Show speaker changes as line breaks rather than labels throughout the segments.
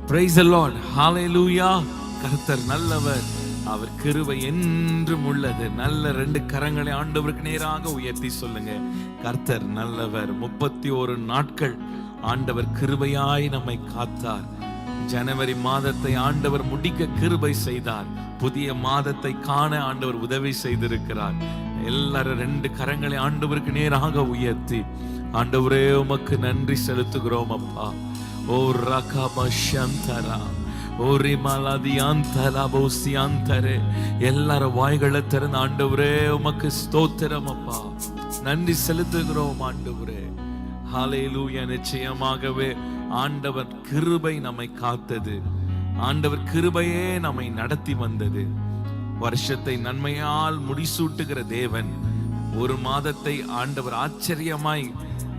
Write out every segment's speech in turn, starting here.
Praise the Lord. Hallelujah. கர்த்தர் நல்லவர், அவர் கிருபை என்றும் உள்ளது. நல்ல 2 கரங்களை ஆண்டவருக்கு நேராக உயர்த்தி சொல்லுங்க, கர்த்தர் நல்லவர். 31 நாட்கள் ஆண்டவர் கிருபையாய் நம்மை காத்தார். ஜனவரி மாதத்தை ஆண்டவர் முடிக்க கிருபை செய்தார். புதிய மாதத்தை காண ஆண்டவர் உதவி செய்திருக்கிறார். எல்லாரும் 2 கரங்களை ஆண்டவருக்கு நேராக உயர்த்தி, ஆண்டவரே உமக்கு நன்றி செலுத்துகிறோம் அப்பா. ஓ ரகபஷந்தரா ஓரி மலதியாந்தரா போசியாந்தரே. எல்லாரும் வாய்களை திறந்து ஆண்டவரே உமக்கு ஸ்தோத்திரம் அப்பா, நன்றி செலுத்துகிறோம் ஆண்டவரே. ஹல்லேலூயா. நிச்சயமாகவே ஆண்டவர் கிருபை நம்மை காத்தது. ஆண்டவர் கிருபையே நம்மை நடத்தி வந்தது. வருஷத்தை நன்மையால் முடிசூட்டுகிற தேவன் ஒரு மாதத்தை ஆண்டவர் ஆச்சரியமாய்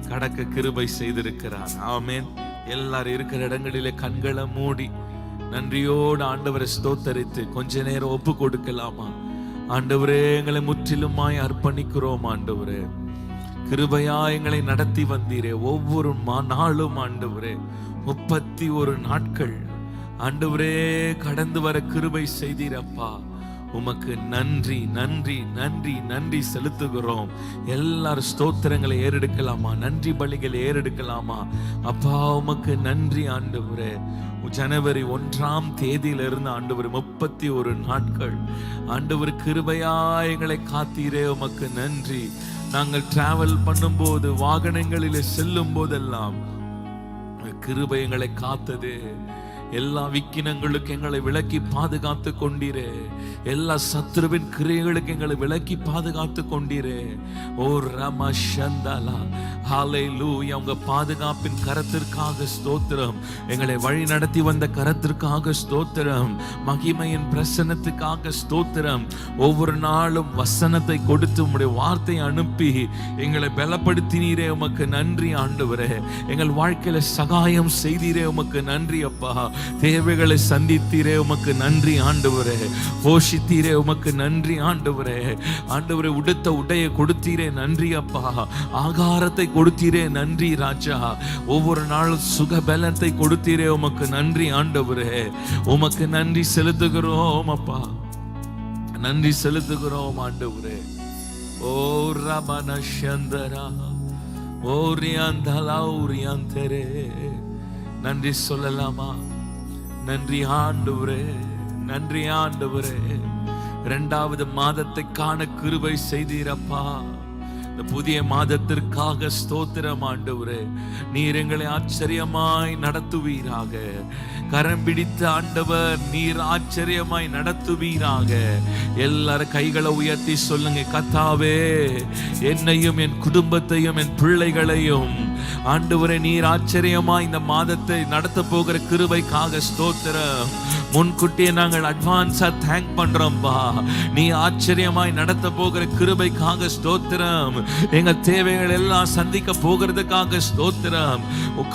கடக்க கிருபை செய்திருக்கிறார். ஆமென். எல்லாரும் இருக்கிற இடங்களிலே கண்களை மூடி நன்றியோடு ஆண்டவரை ஸ்தோத்தரித்து கொஞ்ச நேரம் ஒப்பு கொடுக்கலாமா? ஆண்டவரே எங்களை முற்றிலுமாய் அர்ப்பணிக்கிறோம். ஆண்டவரே கிருபையா எங்களை நடத்தி வந்தீரே. ஒவ்வொரு நாளும் ஆண்டவரே 31 நாட்கள் ஆண்டவரே கடந்து வர கிருபை செய்தீரப்பா. உமக்கு நன்றி நன்றி நன்றி நன்றி செலுத்துகிறோம். எல்லாரும் ஸ்தோத்திரங்களை ஏறெடுக்கலாமா? நன்றி பலிகளை ஏறெடுக்கலாமா? அப்பா உமக்கு நன்றி ஆண்டவரே. ஜனவரி 1ஆம் தேதியிலிருந்து ஆண்டவர் 31 நாட்கள் ஆண்டவர் கிருபையா எங்களை காத்தீரே. உமக்கு நன்றி. நாங்கள் டிராவல் பண்ணும்போது, வாகனங்களிலே செல்லும் போதெல்லாம் கிருபை எங்களை காத்தது. எல்லா விக்கினங்களுக்கு எங்களை விலக்கி பாதுகாத்து கொண்டீரே. எல்லா சத்துருவின் கிரியைகளுக்கு எங்களை விலக்கி பாதுகாத்து கொண்டீரே. ஓ ரமஷந்தலா ஹல்லேலூயா. உங்க பாதுகாப்பின் கரத்திற்காக ஸ்தோத்திரம். எங்களை வழி நடத்தி வந்த கரத்திற்காக ஸ்தோத்திரம். மகிமையின் பிரசன்னத்துக்காக ஸ்தோத்திரம். ஒவ்வொரு நாளும் வசனத்தை கொடுத்து உம்முடைய வார்த்தை அனுப்பி எங்களை பலப்படுத்தினீரே. உமக்கு நன்றி ஆண்டவரே. எங்கள் வாழ்க்கையில சகாயம் செய்தீரே. உமக்கு நன்றி அப்பா. தேவைகளை சந்தித்தீரே. உமக்கு நன்றி ஆண்டவரே. போஷித்தீரே. உமக்கு நன்றி ஆண்டவரே. ஆண்டவரே உடுத்த உடைய கொடுத்தீரே. நன்றி அப்பா. ஆகாரத்தை கொடுத்தீரே. நன்றி ராஜா. ஒவ்வொரு நாளும் சுகபலத்தை கொடுத்தீரே. உமக்கு நன்றி ஆண்டவரே. உமக்கு நன்றி செலுத்துகிறோம் அப்பா. நன்றி செலுத்துகிறோம் ஆண்டவரே. ஓ ரமணஷந்தரா ஓ ரியாந்தலா ரியாந்தரே. நன்றி சொல்லலாமா? நன்றி ஆண்டவரே. நன்றி ஆண்டவரே. 2வது மாதத்தை காண கிருபை செய்தீரப்பா. இந்த புதிய மாதத்திற்காக ஸ்தோத்திரம் ஆண்டவரே. நீர் எங்களை ஆச்சரியமாய் நடத்துவீராக. கரம் பிடித்த ஆண்டவர் நீர் ஆச்சரியமாய் நடத்துவீராக. எல்லாரும் கைகளை உயர்த்தி சொல்லுங்க, கர்த்தாவே என்னையும் என் குடும்பத்தையும் என் பிள்ளைகளையும் ஆண்டவரே நீர் ஆச்சரியமாய் இந்த மாதத்தை நடத்த போகிற கிருபைக்காக ஸ்தோத்திரம். முன்கூட்டியே நாங்கள் அட்வான்ஸா தேங்க் பண்றோம்பா. நீ ஆச்சரியமாய் நடத்த போகிற கிருபைக்காக ஸ்தோத்திரம். எங்க தேவைகள் எல்லாம் சந்திக்க போகிறதுக்காக ஸ்தோத்திரம்.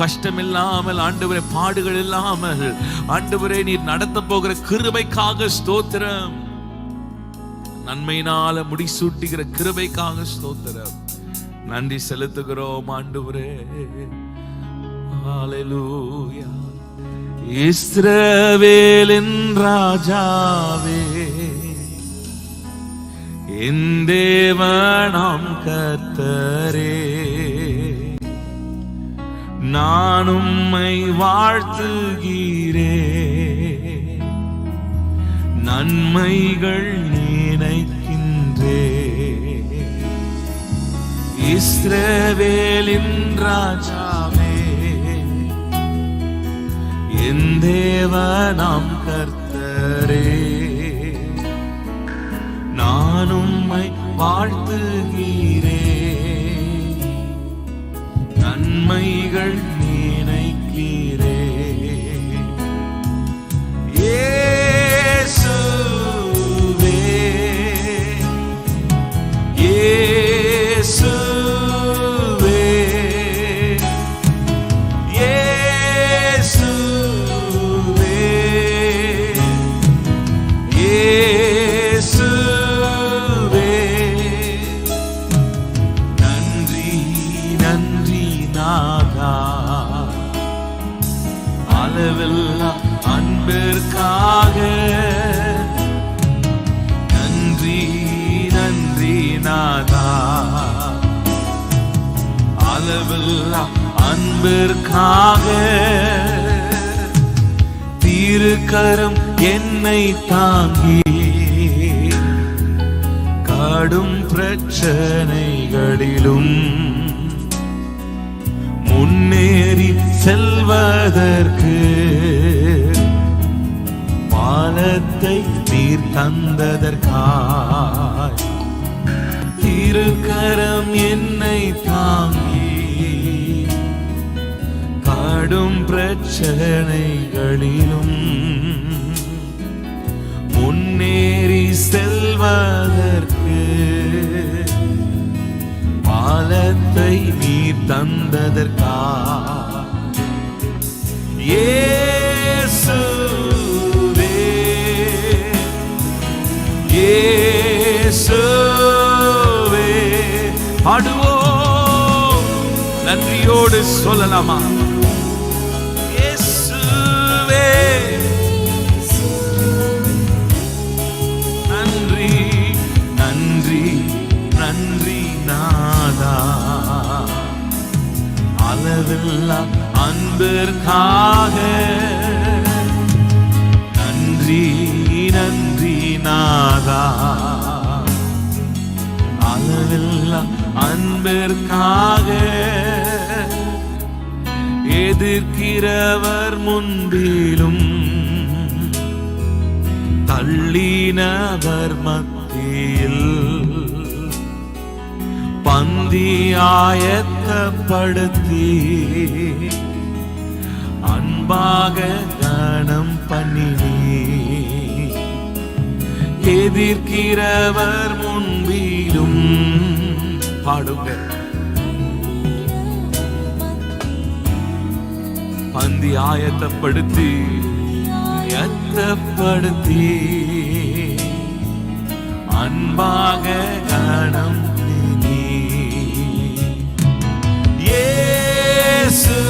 கஷ்டம் இல்லாமல் ஆண்டவரே, பாடுகள் இல்லாமல் ஆண்டவரே நீர் நடத்த போகிற கிருபைக்காக ஸ்தோத்திரம். நன்மையினால முடிசூட்டுகிற கிருபைக்காக ஸ்தோத்திரம். நன்றி செலுத்துகிறோம் ஆண்டவரே. ஹல்லேலூயா. இஸ்ரவேலின் ராஜாவே, என் தேவனாம் கர்த்தரே, நான் உம்மை வாழ்த்துகிறேன். நன்மைகள் நினைக்கின்றே. இஸ்ரவேலின் ராஜாவே, என் தேவனாம் கர்த்தரே, நான் உம்மை வாழ்த்துகிறேன். நன்மைகள் நினைக்கிறேன். இயேசுவே, இயேசு நன்றி நன்றி நாதா. அளவில்லா அன்பிற்காக திருக்கரம் என்னை தாங்கி கடும் பிரச்சனைகளிலும் முன்னேறி செல்வதற்கு பாலத்தை நீர் தந்ததற்காய் திருக்கரம் என்னை தாங்கி கடும் பிரச்சனைகளிலும் முன்னேறி செல்வதற்கு பாலத்தை நீர் தந்ததற்காய் இயேசுவே இயேசுவே பாடுவோம் நன்றியோடு சொல்லலாமா இயேசுவே நன்றி நன்றி நன்றி நாதா அளவில்லா அன்பிற்காக நன்றி நன்றி நாதா அளவில்லா அன்பிற்காக எதிர்க்கிறவர் முன்பிலும் தள்ளினவர் மத்தியில் பந்தி ஆயத்தப்படுத்தி அன்பாக கணம் பண்ணினே எதிர்க்கிறவர் முன்பிலும் பாடுங்க பந்தி ஆயத்தப்படுத்தி அன்பாக கணம்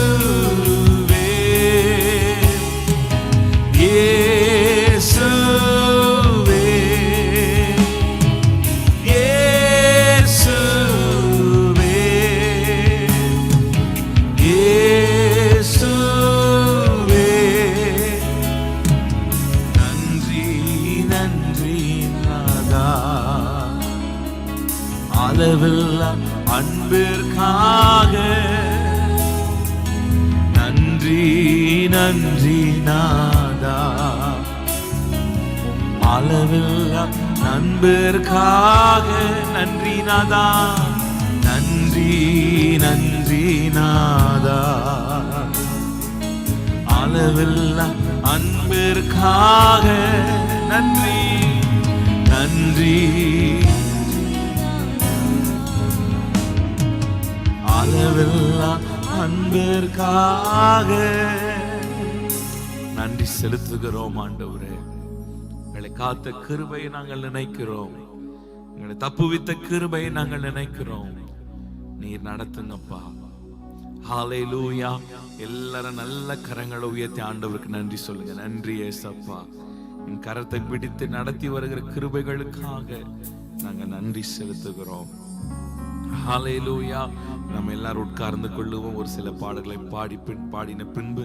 இயேசுவே இயேசுவே இயேசுவே இயேசுவே நன்றி நன்றி நாதா அளவில்லா அன்பிற்காக நன்றி நன்றி நாதா அளவில்லா அன்பிற்காக நன்றி நாதா நன்றி நன்றி நாதா அளவில்லா அன்பிற்காக நன்றி நன்றி அளவில்லா அன்பிற்காக நன்றி செலுத்துகிறோம் ஆண்டவரே. எங்களை காத்த கிருபையை நாங்கள் நினைக்கிறோம், எங்களை தப்புவித்த கிருபையை நாங்கள் நினைக்கிறோம். நீர் நடத்துங்கப்பா. ஹல்லேலூயா. எல்லாரும் நல்ல கரங்களை உயர்த்தி ஆண்டவருக்கு நன்றி சொல்லுங்க. நன்றி ஏசப்பா, என் கரத்தை பிடித்து நடத்தி வருகிற கிருபைகளுக்காக நாங்கள் நன்றி செலுத்துகிறோம். ஹல்லேலூயா. நம்ம எல்லாரும் உட்கார்ந்து கொள்ளுவோம். ஒரு சில பாடல்களை பாடின பின்பு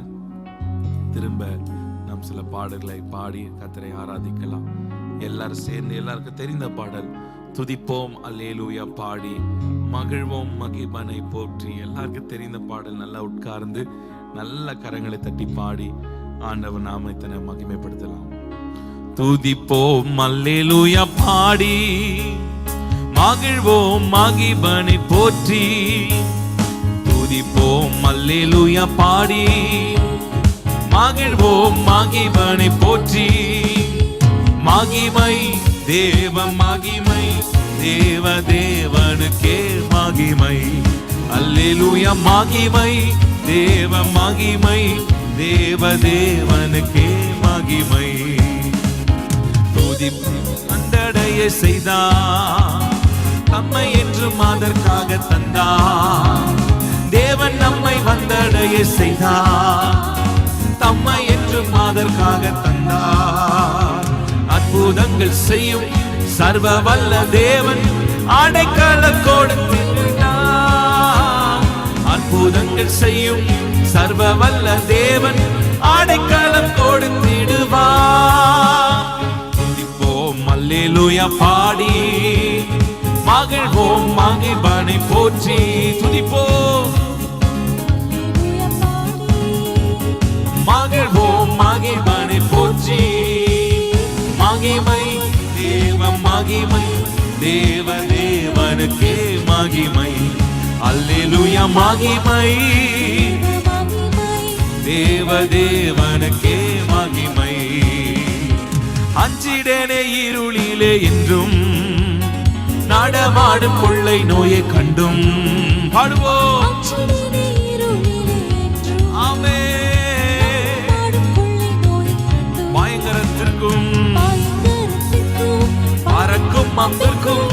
திரும்ப நாம் சில பாடல்களை பாடி கர்த்தரை ஆராதிக்கலாம். எல்லாரும் சேர்ந்து எல்லாருக்கும் தெரிந்த பாடல் துதிப்போம் அல்லேலூயா பாடி மகிழ்வோம் மகிபனை போற்றி. எல்லாருக்கும் தெரிந்த பாடல். நல்லா உட்கார்ந்து நல்ல கரங்களை தட்டி பாடி ஆண்டவர் நாமத்தை மகிமைப்படுத்தலாம். துதிப்போம் அல்லேலூயா பாடி மகிழ்வோம் மகிபனை போற்றி. துதிப்போம் அல்லேலூயா பாடி மகிழ்வோம் மகிபனை போற்றி. மகிமை தேவ மகிமை தேவ தேவனுக்கே மகிமை. அல்லேலூயா மகிமை தேவ மகிமை தேவ தேவனுக்கே மகிமை. துதி வந்தடைய செய்தார், தம்மை என்றும் அதற்காக தந்தார். தேவன் நம்மை வந்தடைய செய்தார், தம்மை என்றும் அதற்காக தந்தார். அற்புதங்கள் செய்யும் சர்வ வல்ல தேவன் அடைக்கலம் கொடுத்தார். அற்புதங்கள் செய்யும் சர்வ வல்ல தேவன் அடைக்கலம் கொடுத்திடுவார். துதிப்போம் அல்லேலூயா பாடி மகிழ்வோம் மகிழ்வனை போற்றி. துதிப்போம் மகிழ்வோம் மகிழ்வனை போற்றி. மகிமை தேவ மகிமை தேவ தேவனுக்கே மகிமை. அல்லேலூயா மகிமை தேவ தேவனுக்கே மகிமை. அஞ்சிடனே இருளிலே என்றும் நடமாடும் கொள்ளை நோயை கண்டும் பாடுவோம். பயங்கரத்திற்கும் பறக்கும் அம்பிற்கும்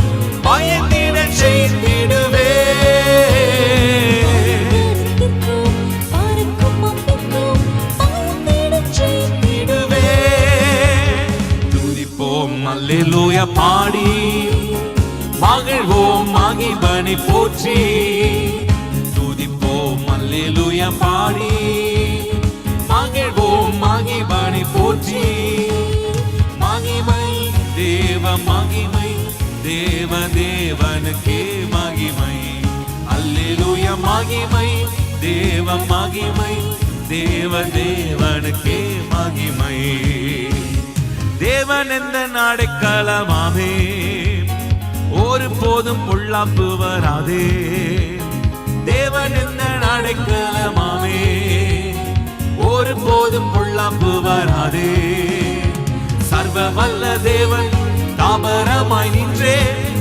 பயந்திட செய்திடுவே. துதிப்போம் அல்லேலூயா பாடி மகிழ்வோம் மகிழ்வனை போற்றி. துதிப்போம் அல்லேலூயா பாடி மகிழ்வோம் மகிழ்வனை போற்றி. மகிமை தேவ மகிமை தேவ தேவனுக்கே மகிமை. அல்லேலூயா மகிமை தேவ மகிமை தேவ தேவனுக்கே மகிமை. தேவன் எந்த அடைக்கலமாமே ஒரு போதும் பொல்லாப்பு வராதே. தேவன் எந்த அடைக்கலமாமே ஒரு போதும் பொல்லாப்பு வராதே. சர்வ வல்ல தேவன் தாபரமாய் நின்றே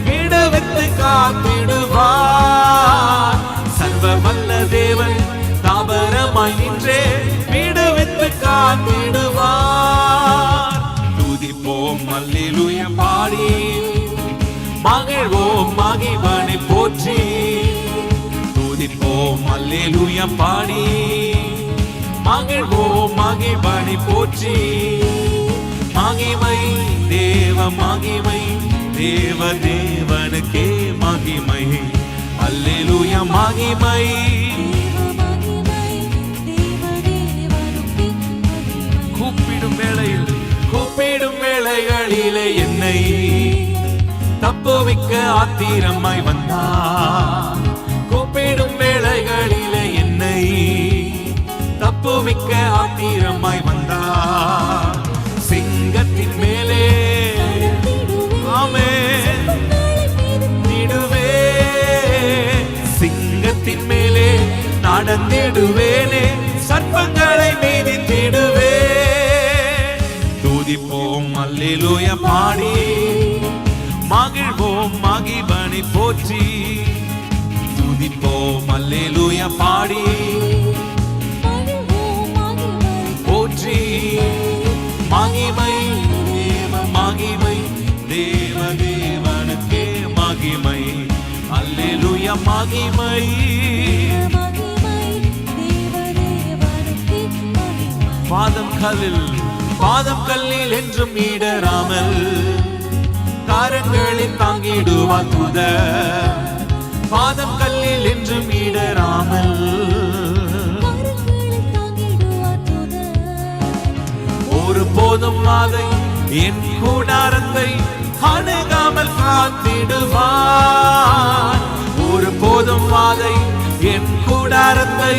விடுவித்து காத்திடுவார். சர்வ வல்ல தேவன் தாபரமாய் நின்றே விடுவித்து காத்திடுவார். துதிப்போம் அல்லேலூயா பாடி மகிழ்வோம் மகிழ்வனை போற்றி. துதிப்போம் அல்லேலூயா பாடி மகிழ்வோம் மகிழ்வனை போற்றி. மகிமை தேவ மகிமை தேவ தேவனுக்கே மகிமை. அல்லேலூயா மகிமை. கூப்பிடும் வேளைகளிலே என்னை தப்புவிக்க ஆத்திரமாய் வந்தார். கூப்பிடும் வேளைகளிலே என்னை தப்புவிக்க ஆத்திரமாய் வந்தார். சிங்கத்தின் மேலே ஆமென் நிடுவே. சிங்கத்தின் மேலே நடந்திடுவேனே சர்ப்பங்களை மீதித்திடுவே. துதிப்போம் அல்லேலூயா பாடி மகிழ்வோம் மகிழ்வனை போற்றி. துதிப்போம் அல்லேலூயா பாடி போற்றி. மகிமை தேவ மகிமை தேவ தேவனுக்கே மகிமை. அல்லேலூயா மகிமை. பாதம் கல்லில் என்றும் இடராமல் காரங்களில் தாங்கிடுவார் தூதர். பாதம் கல்லில் என்றும் இடராமல் ஒரு போதும் அதை என் கூடாரத்தை அணுகாமல் காத்திடுவார். ஒரு போதும் அதை என் கூடாரத்தை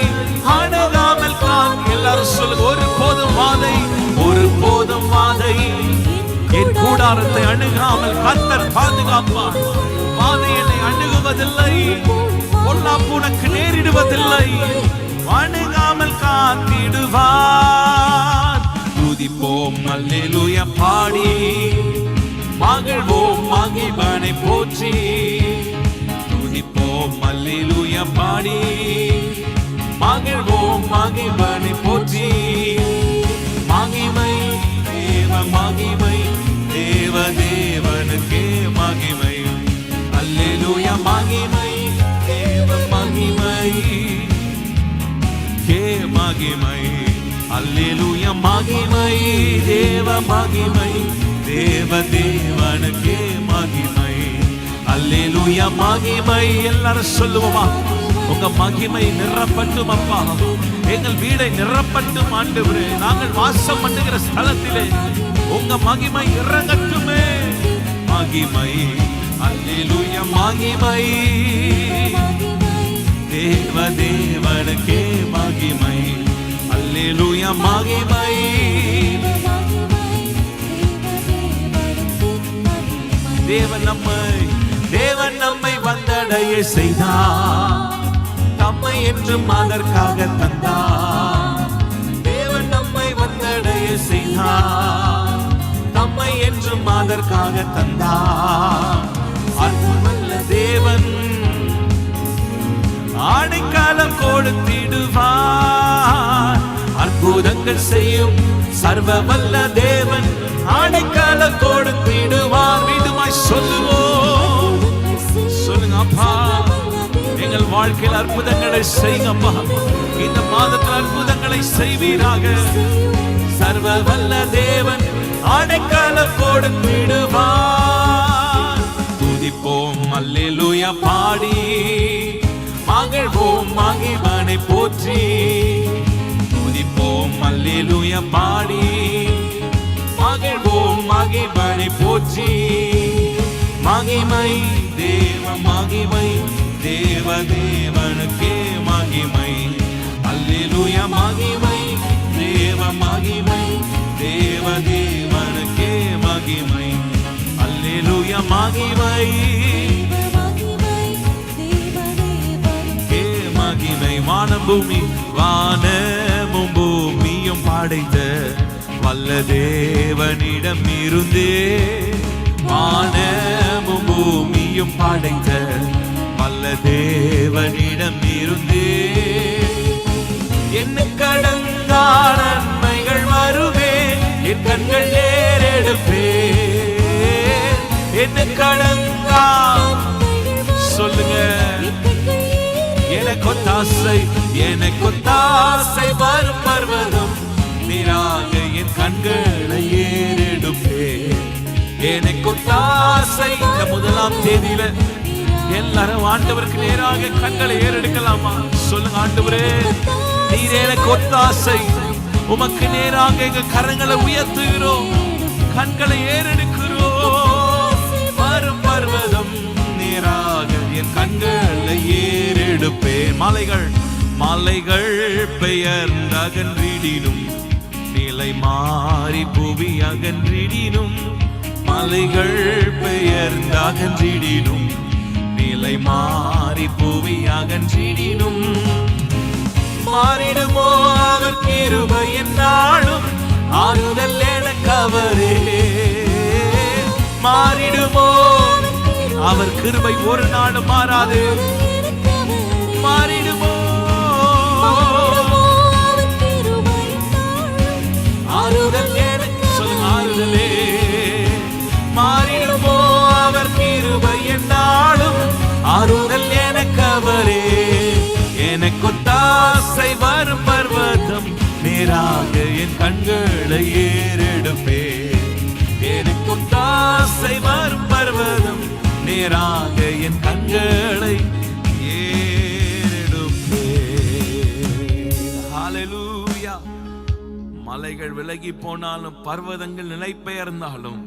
அணுகாமல் எல்லாரும் சொல்லுங்க. ஒரு போதும் அதை என் கூடாரத்தை அணுகாமல் கர்த்தர் பாதுகாப்பார். வாதை என்னை அணுகுவதில்லை, பொல்லாப்பு உனக்கு நேரிடுவதில்லை. அணுகாமல் காத்திடுவார். துதிப்போம் அல்லேலூயா பாடி மகிழ்வோம் மகிழ்வனை போற்றி. துதிப்போம் அல்லேலூயா பாடி மகிழ்வோம் மகிழ்வனை போற்றி. மகிமை தேவ மகிமை தேவ தேவனுக்கே மகிமை. அல்லேலூயா மகிமை தேவ மகிமை கே மகிமை. அல்லேலூயா மகிமை தேவ மகிமை தேவ தேவனுக்கே மகிமை. அல்லேலூயா மகிமை. எல்லாரும் சொல்லுவோமா? உங்க மகிமை நிரப்பட்டும் அப்பா. எங்கள் வீடை நிரப்பட்டும் ஆண்டவரே. நாங்கள் வாசம் பண்ணுகிற ஸ்தலத்திலே உங்க மகிமை இறங்கட்டுமே. மகிமை அல்லேலூயா மகிமை தேவ தேவனுக்கே மகிமை. அல்லேலூயா மகிமை. தேவன் நம்மை வந்தடைய செய்தார், தம்மை என்றும் அதற்காக தந்தார். தேவன் நம்மை வந்தடைய செய்தார், தம்மை என்றும் அதற்காக தந்தார். அற்புதமல்ல தேவன் ஆணைக்காலம் கொடுத்திடுவார். அற்புதங்கள் செய்யும் சர்வ வல்ல தேவன் ஆணைக்காலம் கொடுத்திடுவார். மீண்டுமாய் சொல்லுவோம். சொல்லுங்க அப்பா, எங்கள் வாழ்க்கையில் அற்புதங்களை செய்யுங்கப்பா. இந்த மாதத்தில் அற்புதங்களை செய்வீராக. சர்வ வல்ல தேவன் ஆணைக்காலம் கொடுத்திடுவார். துதிப்போம் அல்லேலூயா பாடி மகிழ்வோம் மகிமனை போற்றி. துதிப்போம் அல்லேலூயா பாடி மகிழ்வோம் மகிமனை போற்றி. மகிமை தேவ மகிமை தேவ தேவனுக்கே மகிமை. அல்லேலூயா மகிமை தேவ மகிமை தேவ தேவனுக்கே மகிமை. அல்லேலூயா மகிமை மகிமை. வானமும் பூமியும் படைத்த வல்ல தேவனிடம் இருந்தே. வானமும் பூமியும் படைத்த வல்ல தேவனிடம் இருந்தே. என்ன கடங்கான நன்மைகள் வருவே, என் கண்கள் ஏறெடுப்பே. என்ன கடங்கா சொல்லுங்க. எனக்கு ஒத்தாசை வரும் பர்வதம் நீராக என் கண்களை ஏறெடுப்பே. எனக்கு ஒத்தாசை. இந்த முதலாம் தேதியில எல்லாரும் ஆண்டவருக்கு நேராக கண்களை ஏறெடுக்கலாமா? சொல்லுங்க. ஆண்டவரே, நீர் எனக்கு ஒத்தாசை. உமக்கு நேராக எங்க கரங்களை உயர்த்துகிறோம், கண்களை ஏறெடுக்கிறோம். வரும் பர்வதம் நேராக என் கண்களை ஏறெடுப்பேன். மலைகள் பெயர்ந்து அகன்றிடினும், நிலை மாறி புவி அகன்றிடினும். மலைகள் பெயர்ந்து அகன்றிடினும், நிலை மாறி புவி அகன்றிடினும். மாறிடுமோ அவர் கிருபை என்னாலும், ஆறுதல் எனக்கு அவரே. மாறிடுமோ அவர் கிருபை ஒரு நாளும் மாறாது. மாறிடுமோ ஆறுதல் எனக்கு. சொல்லுங்க. ஆறுதலே. மாறிடுமோ அவர் கிருபை என்னாலும், ஆறுதல் எனக்கு அவரே. எனக்கு ஒத்தாசை வரும் பர்வதம் நேராக என் கண்களை ஏறெடுப்பே. எனக்கு ஒத்தாசை வரும் பர்வதம் நேராக என் கண்களை ஏறெடுப்பே. ஹல்லேலூயா. மலைகள் விலகி போனாலும், பர்வதங்கள் நிலை பெயர்ந்தாலும்,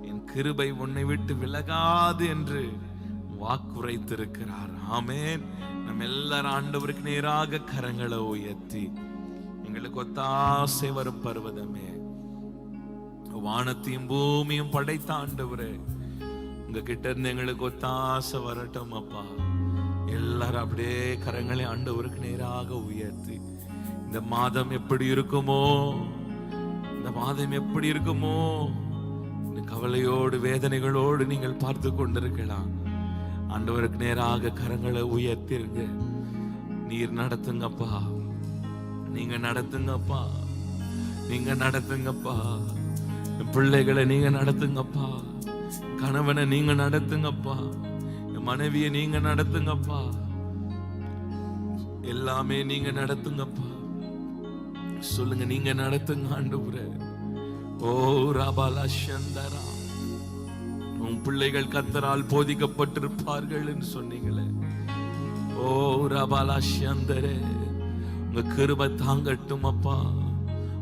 என் கிருபை உன்னை விட்டு விலகாது என்று வாக்குரைத்திருக்கிறார். ஆமென். நம்ம எல்லாரும் ஆண்டவருக்கு நேராக கரங்களை உயர்த்தி, எங்களுக்கு ஒத்தாசை வரும் பர்வதமே, வானத்தையும் பூமியும் படைத்த ஆண்டவரே, உங்க கிட்ட இருந்து எங்களுக்கு ஒத்தாசை வரட்டும் அப்பா. எல்லாரும் அப்படியே கரங்களை ஆண்டவருக்கு நேராக உயர்த்தி, இந்த மாதம் எப்படி இருக்குமோ, இந்த மாதம் எப்படி இருக்குமோ, இந்த கவலையோடு வேதனைகளோடு நீங்கள் பார்த்து கொண்டிருக்கலாம். ஆண்டவருக்கு நேராக கரங்களை உயர்த்திருங்க. நீர் நடத்துங்கப்பா, நீங்க நடத்துங்கப்பா, நீங்க நடத்துங்கப்பா. பிள்ளைகளை நீங்க நடத்துங்கப்பா, கணவனை நீங்க நடத்துங்கப்பா, மனைவியை நீங்க நடத்துங்கப்பா, எல்லாமே நீங்க நடத்துங்கப்பா. சொல்லுங்க, நீங்க நடத்துங்க ஆண்டவரே. ஓ ராபாலா சந்தரா, உன் பிள்ளைகள் கர்த்தரால் போதிக்கப்பட்டிருப்பார்கள் என்று சொன்னீங்களே. ஓ ஓ ரபாலா ஷந்தரே, உங்க கிருபை தாங்கட்டும் அப்பா,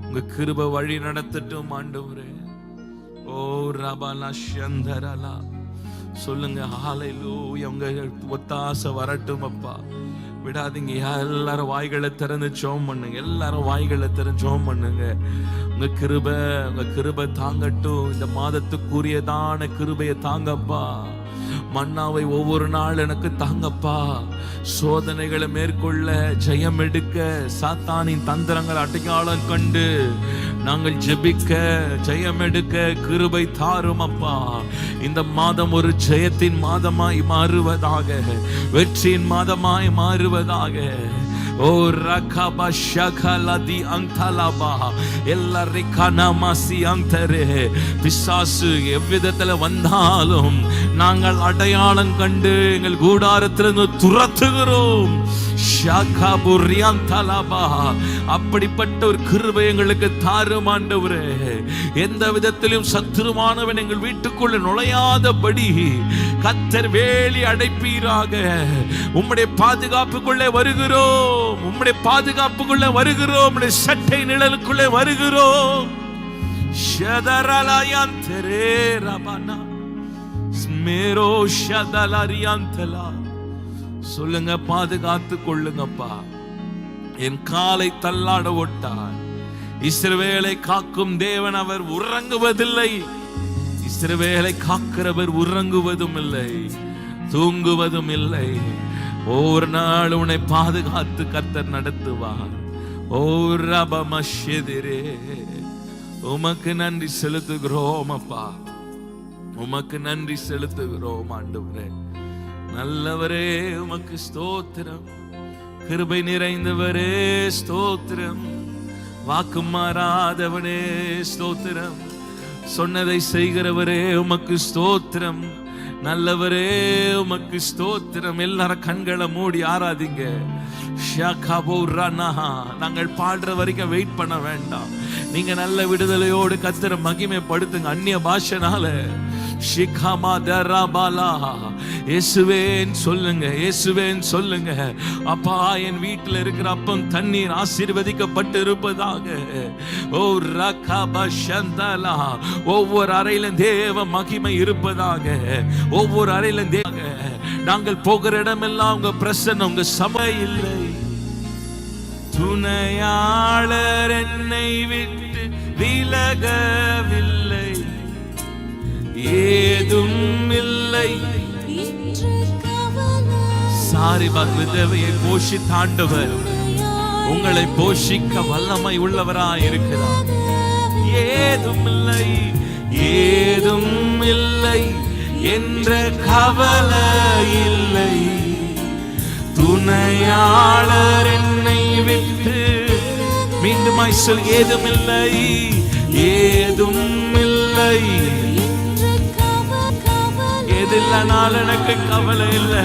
உங்க கிருபை வழி நடத்தட்டும் ஆண்டவரே. ஓ ரபாலா ஷந்தரலா சொல்லுங்க. ஹalleluya. உங்க ஒத்தாசை வரட்டும் அப்பா. விடாதீங்க. எல்லாரும் வாய்களை திறந்து ஜெபம் பண்ணுங்க. எல்லாரும் வாய்களை திறந்து ஜெபம் பண்ணுங்க. உங்க கிருபை தாங்கட்டும். இந்த மாதத்துக்குரியதான கிருபையை தாங்கப்பா. மன்னாவை ஒவ்வொரு நாள் எனக்கு தாங்கப்பா. சோதனைகளை மேற்கொள்ள, ஜெயம் எடுக்க, சாத்தானின் தந்திரங்கள் அடையாளம் கண்டு நாங்கள் ஜெபிக்க, ஜெயம் எடுக்க கிருபை தாரும் அப்பா. இந்த மாதம் ஒரு ஜெயத்தின் மாதமாய் மாறுவதாக, வெற்றியின் மாதமாய் மாறுவதாக. ஓ ரகபா ஷகலதி அந்தலபா எல்லாரிகனமசி அந்தரே. பிசாசு எவ்விதத்துல வந்தாலும் நாங்கள் அடையாளம் கண்டு எங்கள் கூடாரத்திலிருந்து துரத்துகிறோம். அப்படிப்பட்ட ஒரு கிருபை எங்களுக்கு தாரும் ஆண்டவரே. எந்த விதத்திலும் சத்துருவானவன் எங்கள் வீட்டுக்குள்ள நுழையாதபடி கர்த்தர் வேலி அடைப்பீராக. உம்முடைய பாதுகாப்புக்குள்ளே வருகிறோம், உம்முடைய பாதுகாப்புக்குள்ளே வருகிறோம், உம்முடைய சட்டை நிழலுக்குள்ளே வருகிறோம். ஷதரலயந்தரே ரபனா ஸ்மேரோ ஷதலரியந்தலா சொல்லுங்க. பாதுகாத்து கொள்ளுங்கப்பா. என் காலை தள்ளாட ஓட்டார். இஸ்ரவேலை காக்கும் தேவன் அவர் உறங்குவதில்லை. இஸ்ரவேலை காக்கிறவர் உறங்குவதும் இல்லை, தூங்குவதும் இல்லை. ஒவ்வொரு நாள் உன்னை பாதுகாத்து கர்த்தர் நடத்துவார். ஓ ரபமஷெதிரே, உமக்கு நன்றி செலுத்துகிறோம் அப்பா. உமக்கு நன்றி செலுத்துகிறோம் ஆண்டவரே. நல்லவரே உமக்கு ஸ்தோத்திரம். கிருபை நிறைந்தவரே ஸ்தோத்திரம். வாக்கு மாறாதவனே ஸ்தோத்திரம். சொன்னதை செய்கிறவரே உமக்கு ஸ்தோத்திரம். நல்லவரே உமக்கு ஸ்தோத்திரம். எல்லாரும் கண்களை மூடி ஆராதிங்க. நாங்கள் பாடுற வரைக்கும் வெயிட் பண்ண வேண்டாம். நீங்க நல்ல விடுதலையோடு கர்த்தரை மகிமைப்படுத்துங்க. அந்நிய பாஷனால இயேசுவேன் சொல்லுங்க, இயேசுவேன் சொல்லுங்க. அப்பா, என் வீட்டில் இருக்கிற அப்பம் தண்ணீர் ஆசீர்வதிக்கப்பட்டு இருப்பதாக. ஓ ரகபஷந்தலா, ஒவ்வொரு அறையிலும் தேவ மகிமை இருப்பதாக. ஒவ்வொரு அறையிலும் தேவ. நாங்கள் போகிற இடமெல்லாம் உங்க பிரசன்னம், உங்க சபை இல்லை. துணையாளர் என்னை விட்டு விலகவில்லை, ஏதும் இல்லை. சாரிபாத் விதவையை போஷித்தாண்டவர் உங்களை போஷிக்க வல்லமை உள்ளவராய் இருக்கிறார். ஏதும் இல்லை, ஏதும் இல்லை என்ற கவலை இல்லை. துணையாளர் என்னை விட்டு, மீண்டும் சொல், ஏதும் இல்லை, ஏதும் இல்லை. எதில்லனால் எனக்கு கவலை இல்லை.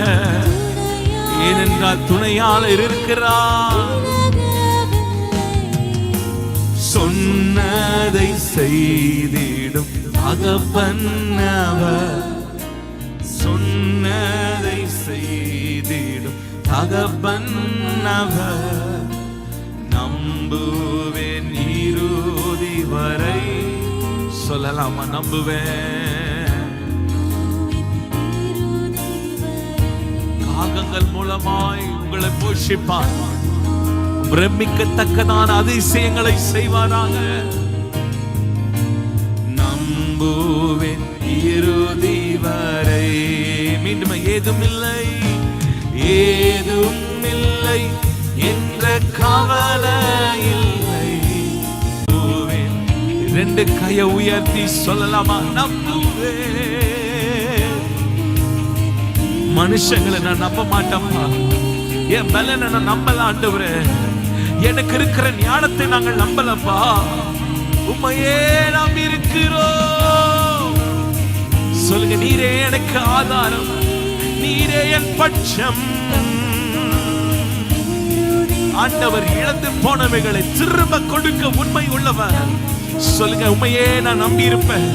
ஏனென்றால் துணையாளர் இருக்கிறார். சொன்னதை செய்திடும் தகப்பன் அவர். சொன்னதை செய்திடும் தகப்பன் அவர். நம்புவேன் இறுதி வரை. சொல்லலாமா? நம்புவேன். காகங்கள் மூலமாய் உங்களை போஷிப்பார். பிரமிக்கத்தக்கதான அதிசயங்களை செய்வாராக. நம்புவேன் இறுதி வரை. மீண்டும் ஏதும் இல்லை, ஏதும் இல்லை என்ற கவலை இல்லை. ரெண்டு கையை உயர்த்தி சொல்லலாமா? நம்புவேன். மனுஷங்களை நான் நம்ப மாட்டேன்ப்பா. என் மேல நான் நம்பல ஆண்டவரே. எனக்கு இருக்கிற ஞானத்தை நாங்கள் நம்பலப்பா. உம்மையே நாம் இருக்கிறோம். சொல்லுங்க, நீரே எனக்கு ஆதாரம், நீரே என் பட்சம். ஆண்டவர் இழந்து போனவைகளை திரும்ப கொடுக்க உண்மை உள்ளவர். சொல்லுங்க, உண்மையே நான் நம்பி இருப்பேன்.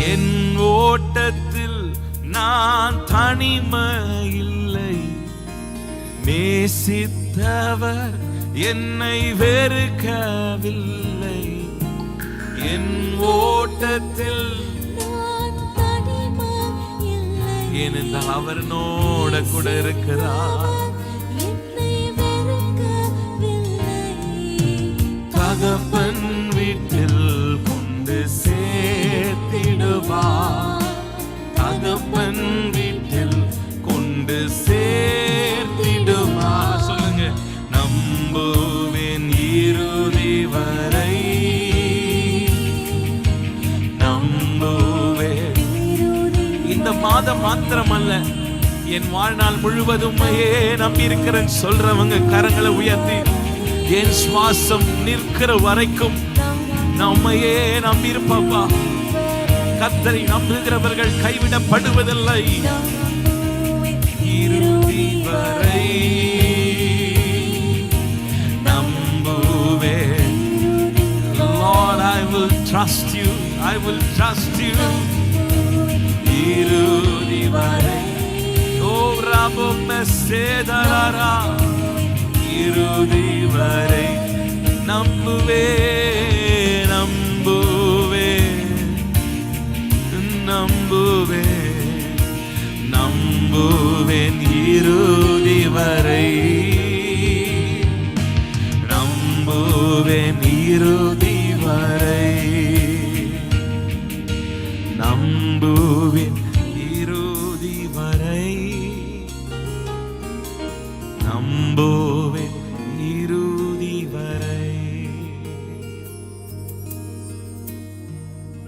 என் ஓட்டத்தில் நான் தனிமையில்லை. நேசித்தவர் என்னை வெறுக்கவில்லை. என் ஓட்டத்தில் ஏனென்றால் அவர் என்னோட கூட இருக்கிறார். தகப்பன் வீட்டில் கொண்டு சேர்த்திடுவார். தகப்பன் வீட்டில் கொண்டு சேர்த்திடுவார். சொல்லுங்க, நம்புவேன் இறுதி வரை. நம்புவேன். இந்த மாதம் மாத்திரமல்ல, என் வாழ்நாள் முழுவதுமையே நம்பி இருக்கிறேன் சொல்றவங்க கரங்களை உயர்த்தி, என் சுவாசம் நிற்கிற வரைக்கும் நம்மையே நம்பி இருப்பா. கர்த்தரை நம்புகிறவர்கள் கைவிடப்படுவதில்லை. இறுதி வரை நம்புவேன். Lord, I will trust you. I will trust you. இறுதி வரை. ஓ ரபோ மெசேதரா. இறுதி வரை நம்புவேன், நம்புவேன், நம்புவேன், நம்புவேன் இறுதி வரை. நம்புவேன் இறுதி வரை. நம்புவேன் இறுதி வரை. நம்புவேன் இறுதி வரை.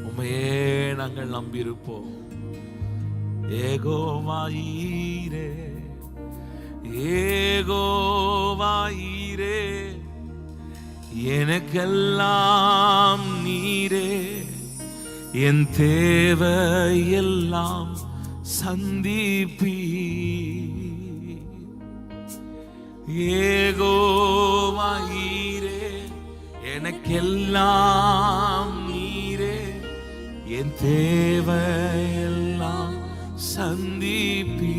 உம்மையே நாங்கள் நம்பியிருப்போம். ஏகோவாயீரே, ஏகோவாயீரே, எனக்கெல்லாம் நீரே. என் தேவையெல்லாம் சந்திப்பீ. ஏகோவாயீரே, எனக்கெல்லாம் நீரே. என் தேவையெல்லாம் சந்திப்பீ.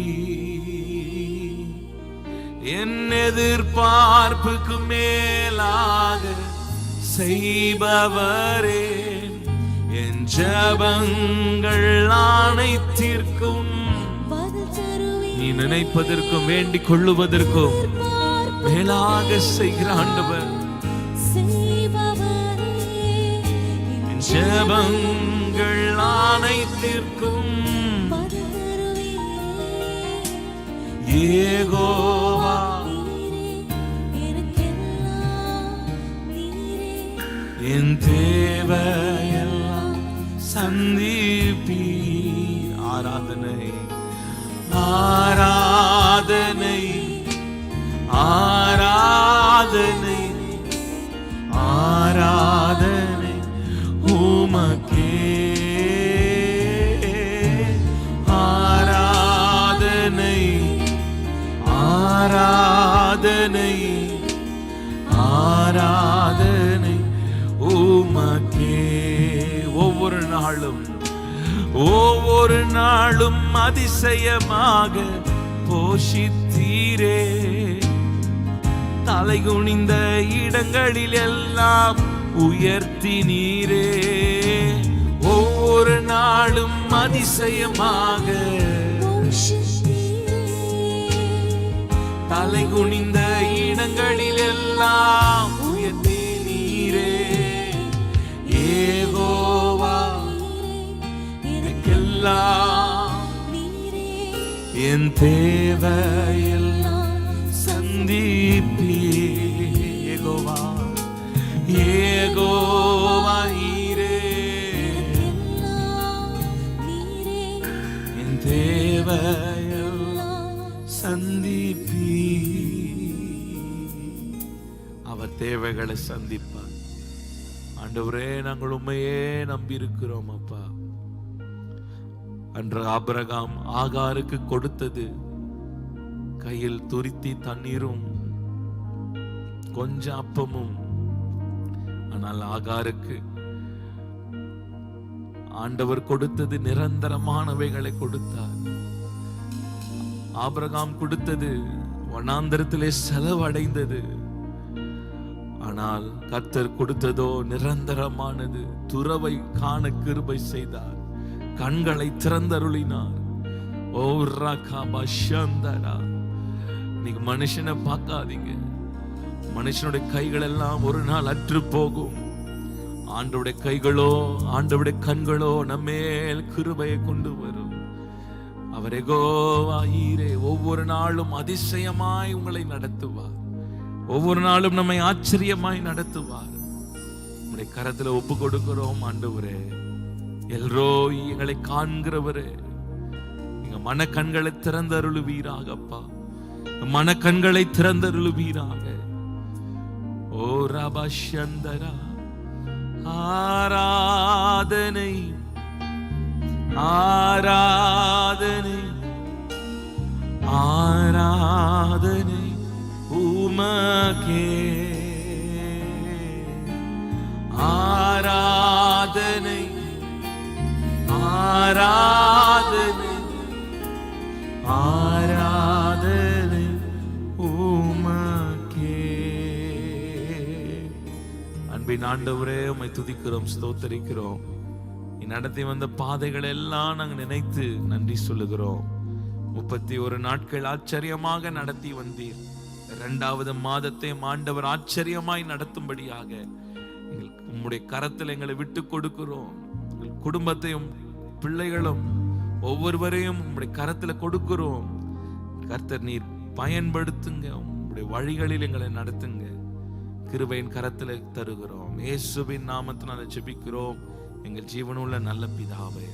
என் எதிர்பார்ப்புக்கு மேலாக செய்பவரே, என் ஜெபங்கள் அனைத்திற்கும் நீ நினைப்பதற்கும் வேண்டிக் கொள்ளுவதற்கும் மேலாக செய்கிற ஆண்டவர். என் ஜெபங்கள் அனைத்திற்கும் ஏகோவா என் தேவையெல்லாம் சந்திப்பீ. ஆராதனை, ஆராதனை, ஆராதனை, ஆராதனை உமக்கே. ஆராதனை, ஆராதனை, ஆராதனை உமக்கே. ஒவ்வொரு நாளும், ஒவ்வொரு நாளும் அதிசயமாக போஷித்தீரே. தலைகுனிந்த இடங்களில் எல்லாம் உயர்த்தினீரே. ஒவ்வொரு நாளும் அதிசயமாக தலைகுனிந்த இடங்களில் எல்லாம் உயர்த்தினீரே. ஏகோவா என் தேவையெல்லாம் சந்திப்பீ. ஏகோவா, ஏகோவாயீரே, என் தேவையெல்லாம் சந்திப்பீ. அவர் தேவைகளை சந்திப்பார். ஆண்டவரே, நாங்கள் உண்மையே நம்பி இருக்கிறோம் அப்பா. அன்று ஆபிரகாம் ஆகாருக்கு கொடுத்தது கையில் துருத்தி தண்ணீரும் கொஞ்சம் அப்பமும். ஆனால் ஆகாருக்கு ஆண்டவர் கொடுத்தது நிரந்தரமானவைகளை கொடுத்தார். ஆபிரகாம் கொடுத்தது வனாந்தரத்திலே செலவடைந்தது. ஆனால் கர்த்தர் கொடுத்ததோ நிரந்தரமானது. துறவை காண கிருபை செய்தார், கண்களை திறந்தருளினார். ஓ ரகாபா ஷந்தரா. நீங்க மனுஷனை பார்க்காதீங்க. மனுஷனுடைய கைகள் எல்லாம் ஒரு நாள் அற்று போகும். ஆண்டவருடைய கைகளோ, ஆண்டவருடைய கண்களோ நம்மேல் கிருபையை கொண்டு வரும். அவர் யெகோவா ஈரே. ஒவ்வொரு நாளும் அதிசயமாய் உங்களை நடத்துவார். ஒவ்வொரு நாளும் நம்மை ஆச்சரியமாய் நடத்துவார். உங்களுடைய கரத்துல ஒப்பு கொடுக்கிறோம் ஆண்டவரே. எல்ரோய், எங்களை காண்கிறவரே, எங்க மனக்கண்களை திறந்தருளுவீராகப்பா. மனக்கண்களை திறந்தருளுவீராக. ஓ ரபா சந்தரா. ஆராதனை ஆராதனை ஆராதனை உமக்கே. ஆராதனை ஆராதனை ஆராதனை உமக்கே. அன்பின் ஆண்டவரே, உம்மை துதிக்கிறோம், ஸ்தோத்தரிக்கிறோம். நீ நடத்தி வந்த பாதைகள் எல்லாம் நாங்கள் நினைத்து நன்றி சொல்லுகிறோம். 31 நாட்கள் ஆச்சரியமாக நடத்தி வந்தீர். 2வது மாதத்தை ஆண்டவர் ஆச்சரியமாய் நடத்தும்படியாக உம்முடைய கரத்தில் எங்களை விட்டு கொடுக்கிறோம். எங்கள் குடும்பத்தையும் பிள்ளைகளும் ஒவ்வொருவரையும் உம்முடைய கரத்துல கொடுக்கிறோம். கர்த்தர் நீர் பயன்படுத்துங்க. உம்முடைய வழிகளில் எங்களை நடத்துங்க. கிருபையின் கரத்துல தருகிறோம். இயேசுவின் நாமத்தினால ஜெபிக்கிறோம் எங்கள் ஜீவனுள்ள நல்ல பிதாவே.